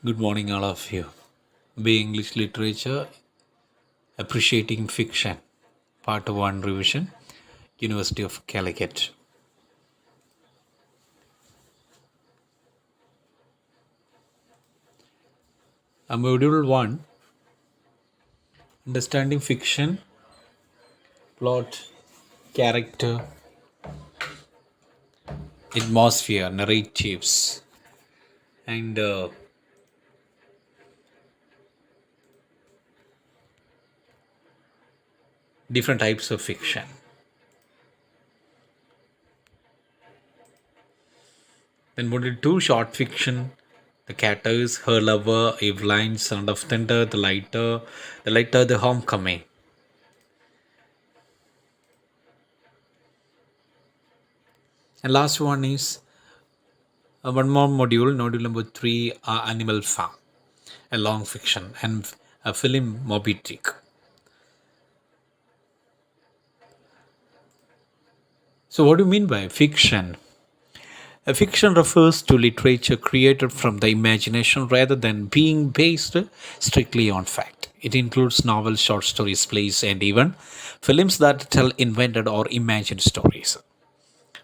Good morning, all of you. Be English Literature, Appreciating Fiction, Part 1 Revision, University of Calicut. Module 1, Understanding Fiction, Plot, Character, Atmosphere, Narratives, and different types of fiction. Then Module 2, Short Fiction, The Catters, Her Lover, Eveline, Sound of Thunder, The Lighter, The Homecoming. And last one is one more module number 3, Animal Farm, a long fiction, and a film, Moby Dick. So, what do you mean by fiction? A fiction refers to literature created from the imagination rather than being based strictly on fact. It includes novels, short stories, plays, and even films that tell invented or imagined stories.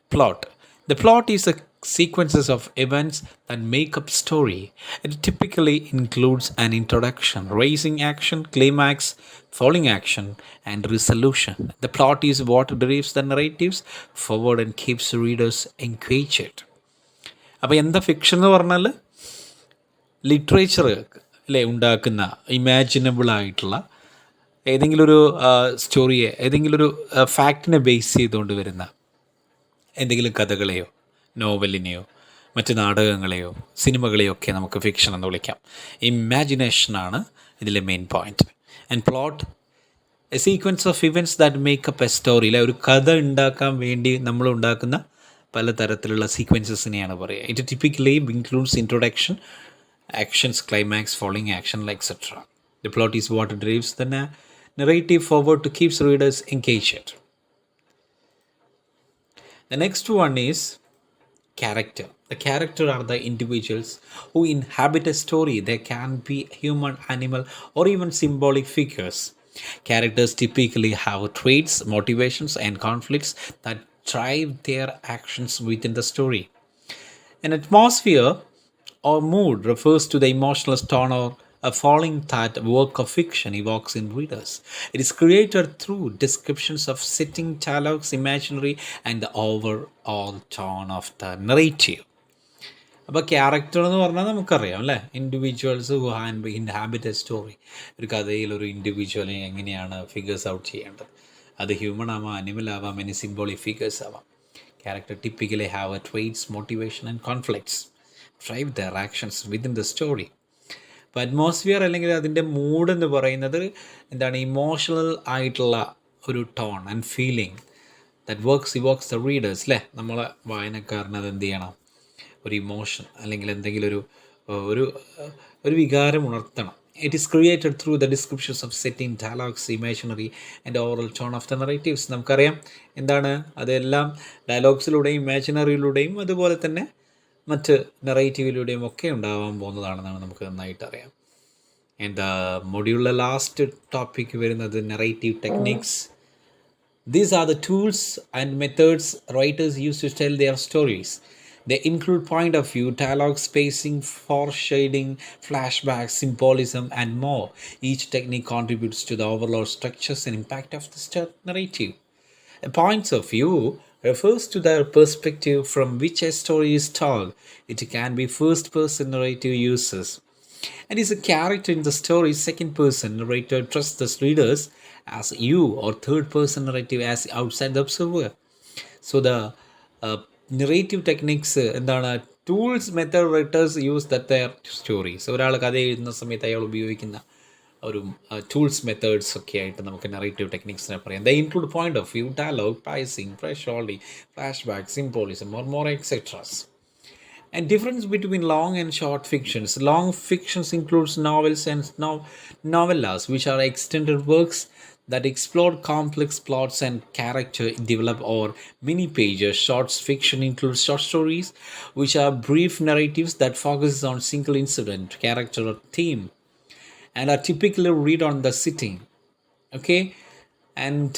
Plot. The plot is a sequences of events that make up story. It typically includes an introduction, raising action, climax, falling action, and resolution. The plot is what drives the narratives forward and keeps readers engaged. അപ്പോൾ എന്താ fiction എന്ന് പറഞ്ഞാൽ literature അല്ലേ ഉണ്ടാക്കുന്ന ഇമാജിനബിൾ ആയിട്ടുള്ള ഏതെങ്കിലും ഒരു സ്റ്റോറിയെ ഏതെങ്കിലും ഒരു ഫാക്റ്റിനെ ബേസ് ചെയ്തുകൊണ്ട് വരുന്ന എന്തെങ്കിലും കഥകളെയോ നോവലിനെയോ മറ്റ് നാടകങ്ങളെയോ സിനിമകളെയോ ഒക്കെ നമുക്ക് ഫിക്ഷൻ എന്ന് വിളിക്കാം. ഇമാജിനേഷനാണ് ഇതിലെ main point. And plot A sequence of events that makeup A story. അല്ലെ, ഒരു കഥ ഉണ്ടാക്കാൻ വേണ്ടി നമ്മൾ ഉണ്ടാക്കുന്ന പലതരത്തിലുള്ള സീക്വൻസസിനെയാണ് പറയുക. It typically includes introduction, actions, climax, falling action, etc. The plot is what drives the narrative forward to keeps readers engaged. The next one is character. The character are the individuals who inhabit a story. They can be human, animal, or even symbolic figures. Characters typically have traits, motivations, and conflicts that drive their actions within the story. An atmosphere or mood refers to the emotional tone or a feeling that work of fiction evokes in readers. It is created through descriptions of setting, dialogues, imaginary, and the overall tone of the narrative. അപ്പോൾ character എന്ന് പറഞ്ഞാൽ നമുക്കറിയാം അല്ലേ, individuals who inhabit A story. ഒരു കഥയിൽ ഒരു ഇൻഡിവിജ്വലിനെ എങ്ങനെയാണ് figures out ചെയ്യേണ്ടത്. അത് ഹ്യൂമൺ ആവാം, അനിമൽ ആവാം, എനി സിംബോളിക് ഫിഗേഴ്സ് ആവാം. Character typically have A traits, motivation and conflicts drive there actions within the story. അപ്പോൾ അറ്റ്മോസ്ഫിയർ അല്ലെങ്കിൽ അതിൻ്റെ മൂഡ് എന്ന് പറയുന്നത് എന്താണ്, ഇമോഷണൽ ആയിട്ടുള്ള ഒരു tone and feeling that evokes the readers. അല്ലേ, നമ്മളെ വായനക്കാരന് അത് എന്ത് ചെയ്യണം, ഒരു ഇമോഷൻ അല്ലെങ്കിൽ എന്തെങ്കിലും ഒരു ഒരു വികാരം ഉണർത്തണം. It is created through the descriptions of setting, dialogues, imaginary and overall tone of the narratives. നമുക്കറിയാം എന്താണ്, അതെല്ലാം ഡയലോഗ്സിലൂടെയും ഇമാജിനറിയിലൂടെയും അതുപോലെ തന്നെ മറ്റ് നറേറ്റീവിലൂടെയും ഒക്കെ ഉണ്ടാവാൻ പോകുന്നതാണെന്നാണ് നമുക്ക് നന്നായിട്ട് അറിയാം. ആൻഡ് മൊഡ്യൂളിലെ ലാസ്റ്റ് ടോപ്പിക് വരുന്നത് narrative techniques. These are the tools and methods writers use to tell their stories. They include point of view, dialogue, spacing, foreshadowing, flashbacks, symbolism, and more. Each technique contributes to the overall structures and impact of the narrative. A point of view refers to the perspective from which a story is told. It can be first-person narrative uses and is a character in the story. Second-person narrator trusts the readers as you, or third-person narrative as outside the observer. So the narrative techniques എന്താണ്, tools, method writers use that their stories. ഒരാൾ കഥ എഴുതുന്ന സമയത്ത് അയാൾ ഉപയോഗിക്കുന്ന ഒരു tools, methods ഒക്കെ ആയിട്ട് നമുക്ക് നറേറ്റീവ് ടെക്നിക്സിനെ പറയാം. They include point of view, dialogue, pacing, flashback, symbolism, or more etcetras. And difference between long and short fictions. Long fictions includes novels and novellas, which are extended works that explore complex plots and character develop over many pages. Short fiction includes short stories, which are brief narratives that focus on single incident, character, or theme, and are typically read on the sitting. Okay, and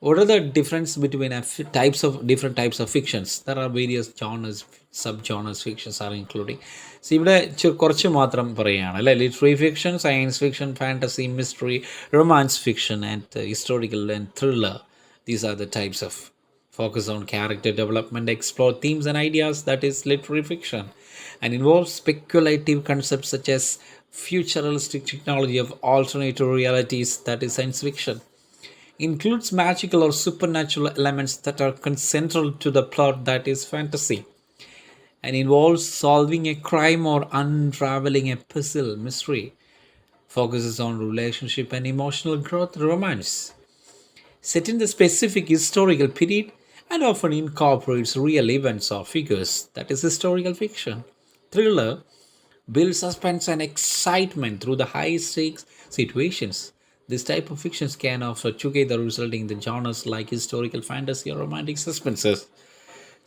what are the difference between types of different types of fictions? There are various genres, sub-genres fictions are including. So ഇവിടെ കുറച്ച് മാത്രം പറയുകയാണ് അല്ലേ. Literary fiction, science fiction, fantasy, mystery, romance fiction and historical and thriller. These are the types of focus on character development, explore themes and ideas, that is literary fiction, and involves speculative concepts such as futuristic technology of alternative realities, that is science fiction, includes magical or supernatural elements that are central to the plot, that is fantasy, and involves solving a crime or unraveling a puzzle, mystery, focuses on relationship and emotional growth, romance, set in the specific historical period and often incorporates real events or figures, that is historical fiction. Thriller build suspense and excitement through the high stakes situations. This type of fictions can offer together, resulting in the genres like historical fantasy or romantic suspenses.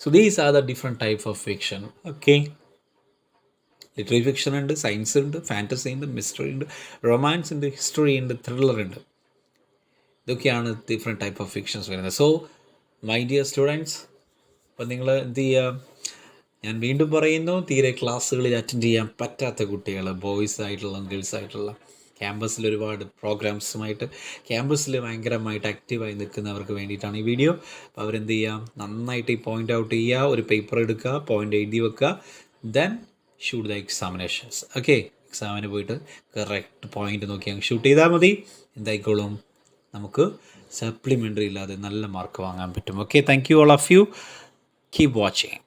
So these are the different type of fiction. Okay. Literary fiction and science and fantasy and mystery and romance and history and thriller and ഇതൊക്കെയാണ് different type of fictions വരുന്നത്. So my dear students, അപ്പം നിങ്ങൾ എന്ത് ചെയ്യുക, ഞാൻ വീണ്ടും പറയുന്നു, തീരെ ക്ലാസ്സുകളിൽ അറ്റൻഡ് ചെയ്യാൻ പറ്റാത്ത കുട്ടികൾ, ബോയ്സ് ആയിട്ടുള്ള ഗേൾസ് ആയിട്ടുള്ള, ക്യാമ്പസിൽ ഒരുപാട് പ്രോഗ്രാംസുമായിട്ട് ക്യാമ്പസിൽ ഭയങ്കരമായിട്ട് ആക്റ്റീവായി നിൽക്കുന്നവർക്ക് വേണ്ടിയിട്ടാണ് ഈ വീഡിയോ. അപ്പോൾ അവരെന്ത് ചെയ്യുക, നന്നായിട്ട് ഈ പോയിൻ്റ് ഔട്ട് ചെയ്യുക, ഒരു പേപ്പർ എടുക്കുക, പോയിൻ്റ് എഴുതി വെക്കുക, then shoot the examinations. Okay, എക്സാമിന് പോയിട്ട് കറക്റ്റ് പോയിൻ്റ് നോക്കി അങ്ങ് ഷൂട്ട് ചെയ്താൽ മതി. എന്തായിക്കോളും, നമുക്ക് സപ്ലിമെൻ്ററി ഇല്ലാതെ നല്ല മാർക്ക് വാങ്ങാൻ പറ്റും. Okay, thank you all of you. Keep watching.